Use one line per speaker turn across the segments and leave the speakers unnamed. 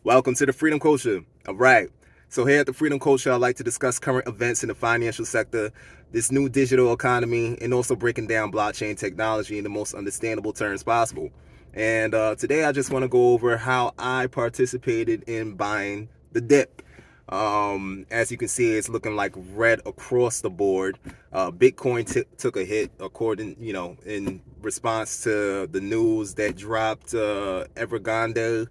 Welcome to the Freedom Culture. All right. So here at the Freedom Culture, I like to discuss current events in the financial sector, this new digital economy, and also breaking down blockchain technology in the most understandable terms possible. And today I just want to go over how I participated in buying the dip. As you can see, it's looking like red across the board. Bitcoin took a hit, according, in response to the news that dropped. Evergrande,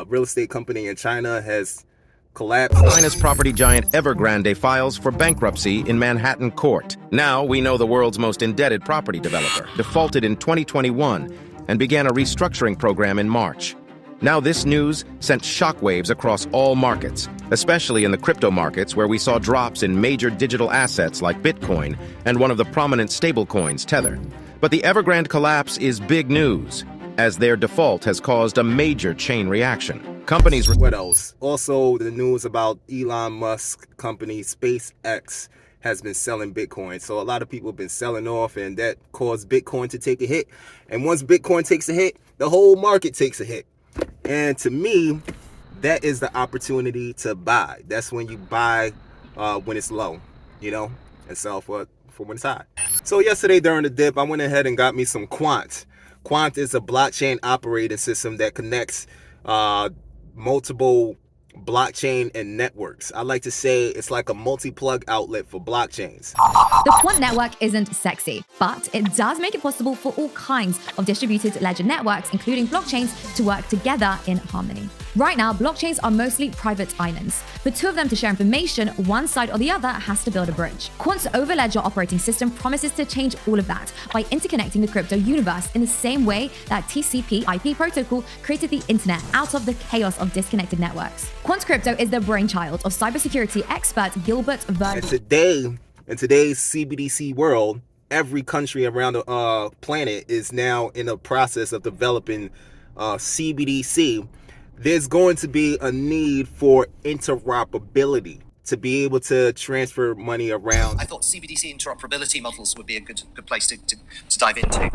real estate company in China, has collapsed.
China's property giant Evergrande files for bankruptcy in Manhattan court. Now we know the world's most indebted property developer defaulted in 2021 and began a restructuring program in March. Now this news sent shockwaves across all markets, especially in the crypto markets where we saw drops in major digital assets like Bitcoin and one of the prominent stablecoins, Tether. But the Evergrande collapse is big news, as their default has caused a major chain reaction. Companies...
What else? Also, the news about Elon Musk company SpaceX has been selling Bitcoin. So a lot of people have been selling off, and that caused Bitcoin to take a hit. And once Bitcoin takes a hit, the whole market takes a hit. And to me, that is the opportunity to buy. That's when you buy when it's low, and sell for when it's high. So yesterday during the dip, I went ahead and got me some Quant. Quant is a blockchain operating system that connects multiple blockchain and networks. I like to say it's like a multi-plug outlet for blockchains.
The Quant Network isn't sexy, but it does make it possible for all kinds of distributed ledger networks, including blockchains, to work together in harmony. Right now, blockchains are mostly private islands. For two of them to share information, one side or the other has to build a bridge. Quant's Overledger operating system promises to change all of that by interconnecting the crypto universe in the same way that TCP/IP protocol created the internet out of the chaos of disconnected networks. Quant Crypto is the brainchild of cybersecurity expert Gilbert Vernon.
In today's CBDC world, every country around the planet is now in a process of developing CBDC. There's going to be a need for interoperability to be able to transfer money around.
I thought CBDC interoperability models would be a good place to dive into.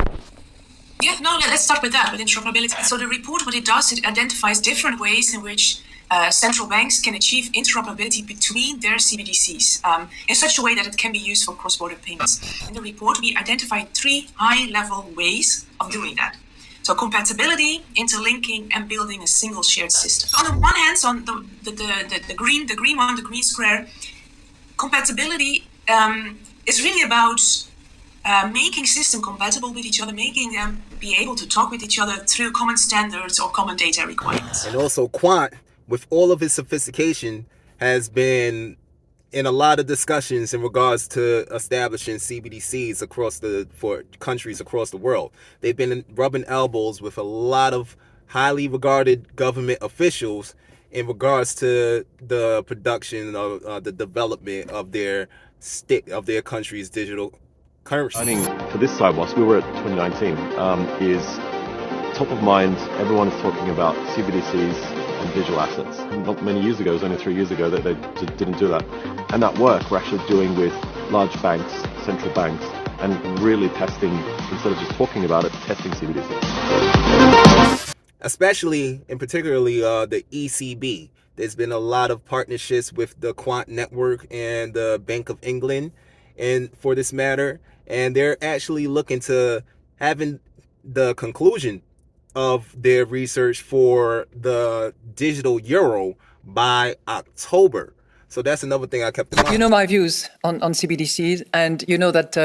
Yeah, no, let's start with that, with interoperability. So the report, what it does, it identifies different ways in which central banks can achieve interoperability between their CBDCs in such a way that it can be used for cross-border payments. In the report, we identified 3 high-level ways of doing that. So compatibility, interlinking, and building a single shared system. So on the one hand, on the green square, compatibility is really about making systems compatible with each other, making them be able to talk with each other through common standards or common data requirements.
And also Quant, with all of its sophistication, has been in a lot of discussions in regards to establishing CBDCs for countries across the world. They've been rubbing elbows with a lot of highly regarded government officials in regards to the production of the development of their country's digital currency.
I think for this side, whilst we were at 2019, is top of mind. Everyone is talking about CBDCs and digital assets. Not many years ago, it was only 3 years ago that they didn't do that. And that work we're actually doing with large banks, central banks, and really testing, instead of just talking about it, testing CBDCs.
Especially and particularly the ECB. There's been a lot of partnerships with the Quant Network and the Bank of England, and for this matter, and they're actually looking to having the conclusion of their research for the digital euro by October. So that's another thing I kept in mind.
You know my views on CBDCs, and you know that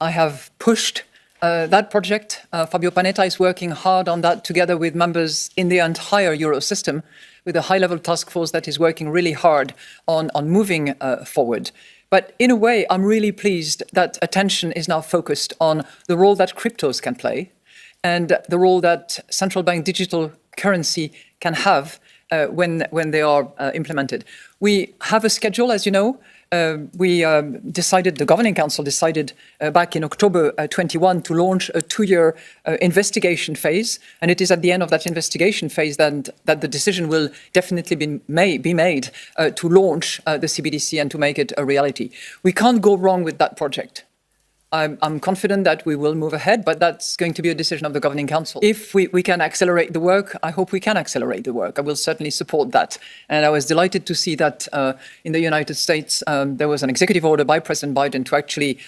I have pushed that project. Fabio Panetta is working hard on that together with members in the entire euro system, with a high-level task force that is working really hard on moving forward. But in a way, I'm really pleased that attention is now focused on the role that cryptos can play and the role that central bank digital currency can have when they are implemented. We have a schedule, as you know. The Governing Council decided back in October 21 to launch a 2-year investigation phase. And it is at the end of that investigation phase that the decision will definitely be made to launch the CBDC and to make it a reality. We can't go wrong with that project. I'm confident that we will move ahead, but that's going to be a decision of the Governing Council. If we can accelerate the work, I hope we can accelerate the work. I will certainly support that. And I was delighted to see that in the United States, there was an executive order by President Biden to actually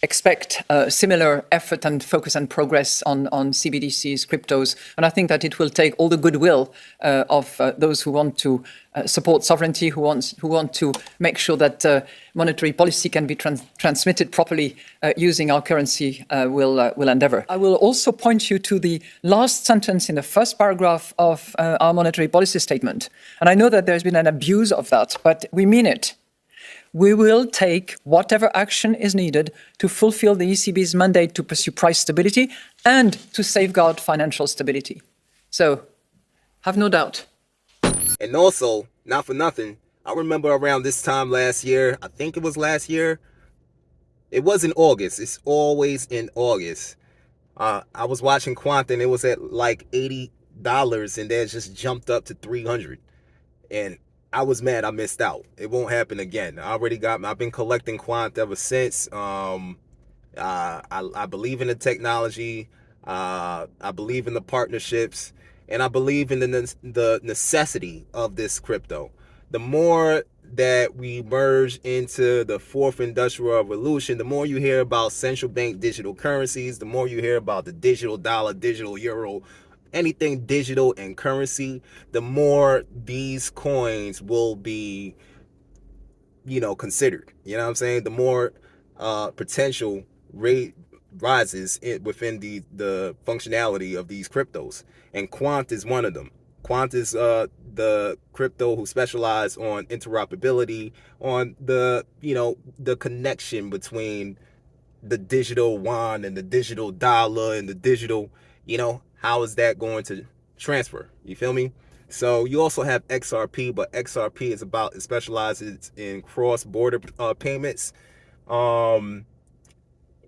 expect similar effort and focus and progress on CBDCs, cryptos. And I think that it will take all the goodwill of those who want to support sovereignty, who want to make sure that monetary policy can be transmitted properly using our currency will endeavor. I will also point you to the last sentence in the first paragraph of our monetary policy statement. And I know that there's been an abuse of that, but we mean it. We will take whatever action is needed to fulfill the ECB's mandate to pursue price stability and to safeguard financial stability. So, have no doubt.
And also, not for nothing, I remember around this time last year, I think it was last year, it was in August. It's always in August. I was watching Quant and it was at like $80 and then it just jumped up to 300. And I was mad I missed out. It won't happen again. I've been collecting Quant ever since. I believe in the technology. I believe in the partnerships. And I believe in the necessity of this crypto. The more that we merge into the fourth industrial revolution, the more you hear about central bank digital currencies, the more you hear about the digital dollar, digital euro, anything digital and currency, the more these coins will be, considered. You know what I'm saying? The more potential rate rises within the functionality of these cryptos. And Quant is one of them. Quant is the crypto who specialize on interoperability, on the connection between the digital yuan and the digital dollar and the digital, how is that going to transfer? You feel me? So you also have XRP, but XRP it specializes in cross-border payments.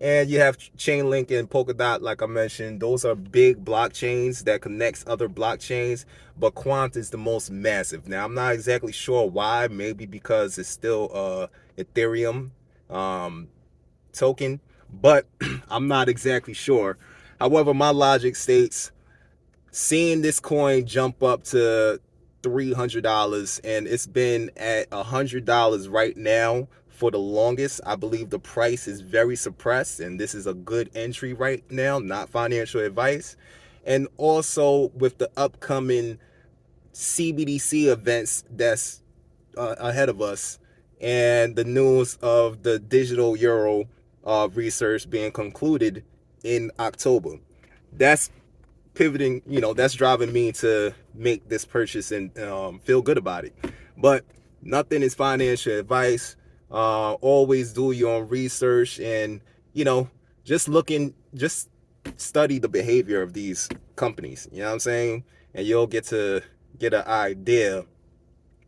And you have Chainlink and Polkadot, like I mentioned. Those are big blockchains that connects other blockchains, but Quant is the most massive. Now, I'm not exactly sure why. Maybe because it's still Ethereum token, but I'm not exactly sure. However, my logic states, seeing this coin jump up to $300 and it's been at $100 right now for the longest. I believe the price is very suppressed, and this is a good entry right now, not financial advice. And also with the upcoming CBDC events that's ahead of us, and the news of the digital euro research being concluded in October, that's pivoting, that's driving me to make this purchase and feel good about it. But nothing is financial advice. Always do your own research and, just study the behavior of these companies. You know what I'm saying? And you'll get an idea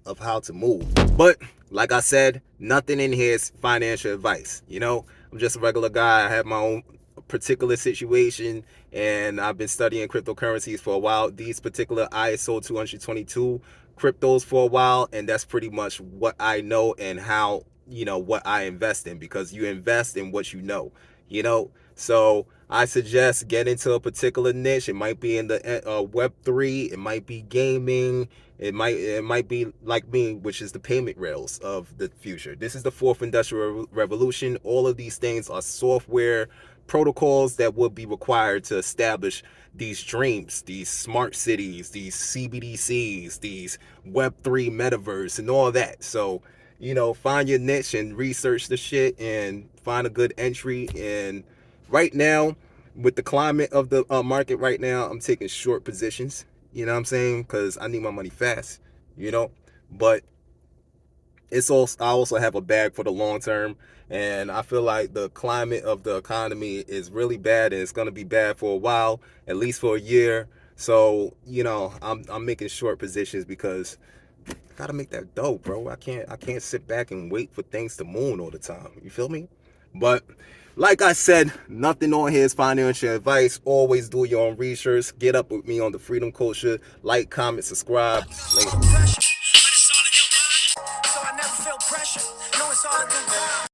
of how to move. But like I said, nothing in here is financial advice. I'm just a regular guy. I have my own particular situation, and I've been studying cryptocurrencies for a while. These particular ISO 222 cryptos for a while, and that's pretty much what I know and how, what I invest in, because you invest in what you know. So I suggest get into a particular niche. It might be in the Web3, it might be gaming, it might be like me, which is the payment rails of the future. This is the fourth industrial revolution. All of these things are software protocols that would be required to establish these dreams, these smart cities, these CBDCs, these Web3 metaverse and all that. So, find your niche and research the shit and find a good entry. And right now, with the climate of the market right now, I'm taking short positions, you know what I'm saying? Because I need my money fast, but I also have a bag for the long term. And I feel like the climate of the economy is really bad, and it's going to be bad for a while, at least for a year. So, I'm making short positions because I got to make that dough, bro. I can't sit back and wait for things to moon all the time. You feel me? But like I said, nothing on here is financial advice. Always do your own research. Get up with me on the Freedom Culture. Like, comment, subscribe. Later.
So I never feel pressure. No, it's all a good time.